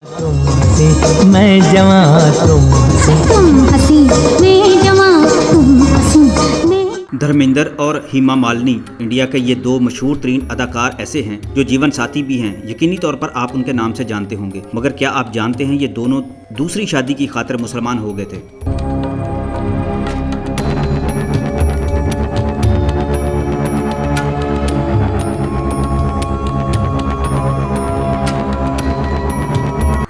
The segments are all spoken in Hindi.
तुम हंसी मैं जवां तुम हंसी मैं जवां तुम हंसी मैं। धर्मेंद्र और हेमा मालिनी इंडिया के ये दो मशहूर तरीन अदाकार ऐसे हैं जो जीवन साथी भी हैं। यकीनी तौर पर आप उनके नाम से जानते होंगे, मगर क्या आप जानते हैं ये दोनों दूसरी शादी की खातिर मुसलमान हो गए थे।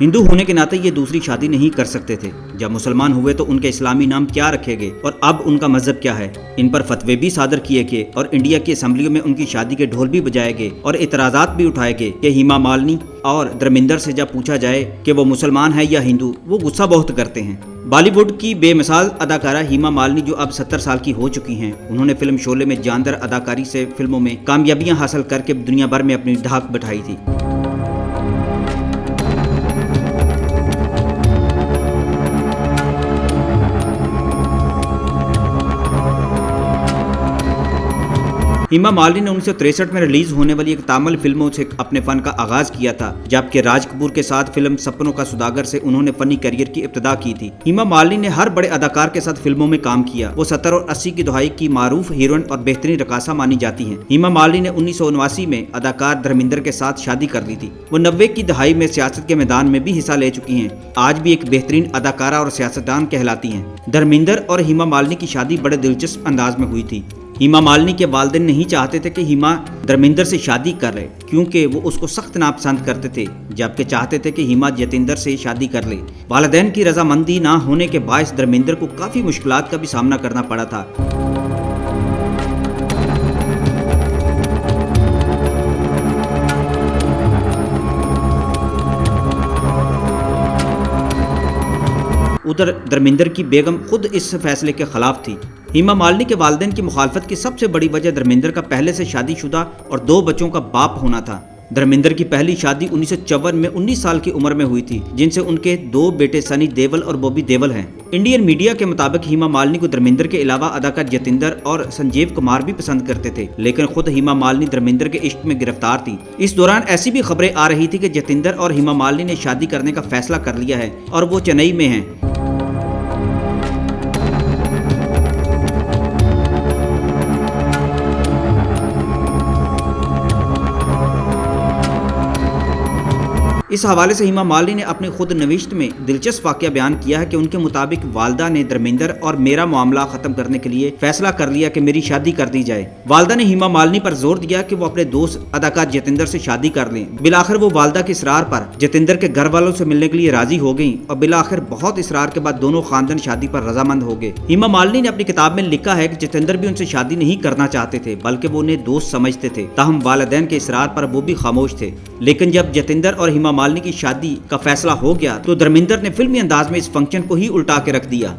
हिंदू होने के नाते ये दूसरी शादी नहीं कर सकते थे। जब मुसलमान हुए तो उनके इस्लामी नाम क्या रखे गए और अब उनका मजहब क्या है, इन पर फतवे भी सादर किए गए और इंडिया की असम्बलियों में उनकी शादी के ढोल भी बजाए गए और इतराजात भी उठाए गए कि हेमा मालिनी और धर्मेंद्र से जब पूछा जाए कि वो मुसलमान है या हिंदू, वो गुस्सा बहुत करते हैं। बॉलीवुड की बेमिसाल अदाकारा हेमा मालिनी जो अब 70 साल की हो चुकी हैं, उन्होंने फिल्म शोले में जानदार अदाकारी से फिल्मों में कामयाबियां हासिल करके दुनिया भर में अपनी धाक बैठाई थी। हेमा मालिनी ने 1963 में रिलीज होने वाली एक तामिल फिल्मों से अपने फन का आगाज किया था, जबकि राज कपूर के साथ फिल्म सपनों का सुदागर से उन्होंने फनी करियर की इब्तिदा की थी। हेमा मालिनी ने हर बड़े अदाकार के साथ फिल्मों में काम किया। वो 70 और 80 की दहाई की मारूफ हीरोइन और बेहतरीन रकासा मानी जाती हैं। हेमा मालिनी ने 1979 में अदाकार धर्मेंद्र के साथ शादी कर ली थी। वो 90 की दहाई में सियासत के मैदान में भी हिस्सा ले चुकी हैं। आज भी एक बेहतरीन अदाकारा और सियासतदान कहलाती हैं। धर्मेंद्र और हेमा मालिनी की शादी बड़े दिलचस्प अंदाज में हुई थी। हेमा मालिनी के वालिदैन नहीं चाहते थे कि हेमा धर्मेंद्र से शादी कर ले, क्योंकि वो उसको सख्त नापसंद करते थे, जबकि चाहते थे कि हेमा जतिंदर से शादी कर ले। वालिदैन की रजामंदी ना होने के बायस धर्मेंद्र को काफी मुश्किलात का भी सामना करना पड़ा था। उधर धर्मेंद्र की बेगम खुद इस फैसले के खिलाफ थी। हेमा मालिनी के वालिदैन की मुखालफत की सबसे बड़ी वजह धर्मेंद्र का पहले से शादीशुदा और 2 बच्चों का बाप होना था। धर्मेंद्र की पहली शादी 1954 में 19 साल की उम्र में हुई थी, जिनसे उनके 2 बेटे सनी देओल और बॉबी देओल हैं। इंडियन मीडिया के मुताबिक हेमा मालिनी को धर्मेंद्र के अलावा अदाकार जतिंदर और संजीव कुमार भी पसंद करते थे, लेकिन खुद हेमा मालिनी धर्मेंद्र के इश्क में गिरफ्तार थी। इस दौरान ऐसी भी खबरें आ रही थी कि जतिंदर और हेमा मालिनी ने शादी करने का फैसला कर लिया है और वो चेन्नई में हैं। इस हवाले से हेमा मालिनी ने अपनी खुद नविश्त में दिलचस्प वाकया बयान किया है कि उनके मुताबिक वालदा ने धर्मेंद्र और मेरा मामला खत्म करने के लिए फैसला कर लिया कि मेरी शादी कर दी जाए। वालदा ने हेमा मालिनी पर जोर दिया कि वो अपने दोस्त अदाकार जतिंदर से शादी कर लें। बिलाखिर वो वालदा के इसरार पर जतिंदर के घर वालों से मिलने के लिए राजी हो गयी और बिलाखिर बहुत इसरार के बाद दोनों खानदान शादी पर रजामंद हो गए। हेमा मालिनी ने अपनी किताब में लिखा है कि जतिंदर भी उनसे शादी नहीं करना चाहते थे, बल्कि वो उन्हें दोस्त समझते थे। ताहम वालिदैन के इसरार पर वो भी खामोश थे। लेकिन जब जतिंदर और हेमा मालिनी की शादी का फैसला हो गया तो धर्मेंद्र ने फिल्मी अंदाज में इस फंक्शन को ही उल्टा के रख दिया।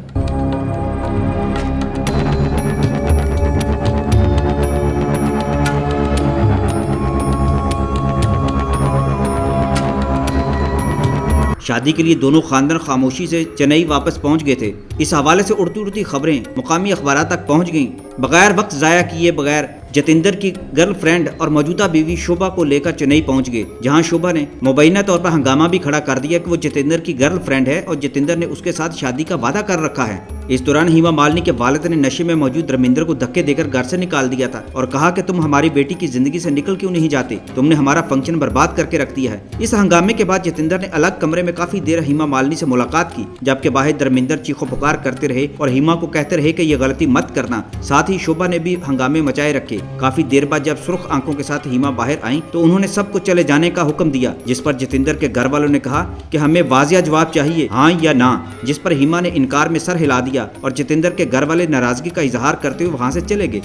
शादी के लिए दोनों खानदान खामोशी से चेन्नई वापस पहुंच गए थे। इस हवाले से उड़ती उड़ती खबरें मुकामी अखबार तक पहुंच गईं। बगैर वक्त जाया किए बगैर जतिंदर की गर्लफ्रेंड और मौजूदा बीवी शोभा को लेकर चेन्नई पहुंच गए, जहां शोभा ने मुबैना तौर पर हंगामा भी खड़ा कर दिया कि वो जतिंदर की गर्लफ्रेंड है और जतिंदर ने उसके साथ शादी का वादा कर रखा है। इस दौरान हेमा मालिनी के वालिद ने नशे में मौजूद धर्मेंद्र को धक्के देकर घर से निकाल दिया था और कहा कि तुम हमारी बेटी की जिंदगी से निकल क्यों नहीं जाते, तुमने हमारा फंक्शन बर्बाद करके रख दिया है। इस हंगामे के बाद जतिंदर ने अलग कमरे में काफी देर हेमा मालिनी से मुलाकात की, जबकि बाहर धर्मेंद्र चीखो पुकार करते रहे और हेमा को कहते रहे कि ये गलती मत करना। साथ ही शोभा ने भी हंगामे मचाए रखे। काफी देर बाद जब सुर्ख आंखों के साथ हेमा बाहर आई तो उन्होंने सबको चले जाने का हुक्म दिया, जिस पर जतिंदर के घर वालों ने कहा कि हमें वाजिया जवाब चाहिए, हाँ या ना, जिस पर हेमा ने इनकार में सर हिला दिया और जतिंदर के घर वाले नाराजगी का इजहार करते हुए वहां से चले गए।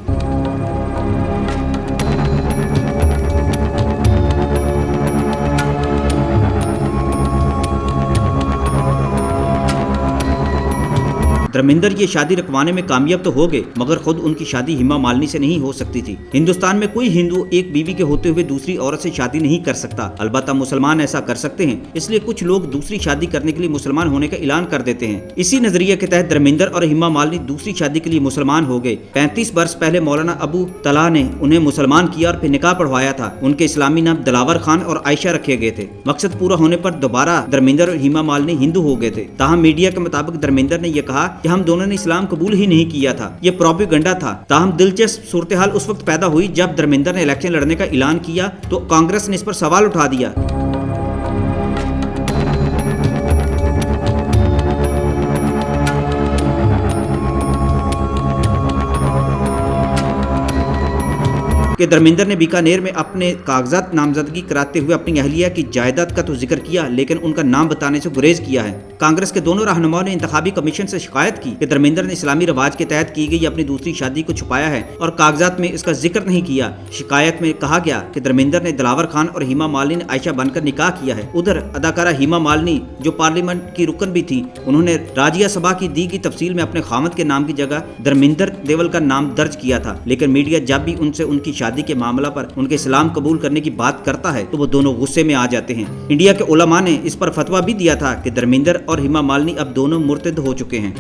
धर्मेंद्र ये शादी रखवाने में कामयाब तो हो गए, मगर खुद उनकी शादी हेमा मालिनी से नहीं हो सकती थी। हिंदुस्तान में कोई हिंदू एक बीवी के होते हुए दूसरी औरत से शादी नहीं कर सकता, अलबत्ता मुसलमान ऐसा कर सकते हैं। इसलिए कुछ लोग दूसरी शादी करने के लिए मुसलमान होने का ऐलान कर देते हैं। इसी नजरिए के तहत धर्मेंद्र और हेमा मालिनी दूसरी शादी के लिए मुसलमान हो गए। 35 वर्ष पहले मौलाना अबू तला ने उन्हें मुसलमान किया और फिर निकाह पढ़वाया था। उनके इस्लामी नाम दिलावर खान और आयशा रखे गए थे। मकसद पूरा होने पर दोबारा धर्मेंद्र और हेमा मालिनी हिंदू हो गए थे। ताहम मीडिया के मुताबिक धर्मेंद्र ने यह कहा कि हम दोनों ने इस्लाम कबूल ही नहीं किया था, ये प्रोपेगेंडा था। ताहम दिलचस्प सूरत हाल उस वक्त पैदा हुई जब धर्मेंद्र ने इलेक्शन लड़ने का ऐलान किया तो कांग्रेस ने इस पर सवाल उठा दिया। कि धर्मेंद्र ने बीकानेर में अपने कागजात नामजदगी कराते हुए अपनी अहलिया की जायदाद का तो जिक्र किया, लेकिन उनका नाम बताने से गुरेज किया है। कांग्रेस के दोनों रहनुमाओं ने इंतखाबी कमीशन से शिकायत की कि धर्मेंद्र ने इस्लामी रिवाज के तहत की गई अपनी दूसरी शादी को छुपाया है और कागजात में इसका जिक्र नहीं किया। शिकायत में कहा गया कि धर्मेंद्र ने दिलावर खान और हेमा मालिनी ने आयशा बनकर निकाह किया है। उधर अदाकारा हेमा मालिनी जो पार्लियामेंट की रुकन भी थी, उन्होंने राज्य सभा की दी गई तफसील में अपने खामद के नाम की जगह धर्मेंद्र देवल का नाम दर्ज किया था। लेकिन मीडिया जब भी उनसे उनकी शादी के मामला पर उनके इस्लाम कबूल करने की बात करता है तो वो दोनों गुस्से में आ जाते हैं। इंडिया के उलमा ने इस पर फतवा भी दिया था कि धर्मेंद्र और हेमा मालिनी अब दोनों मुर्तद हो चुके हैं।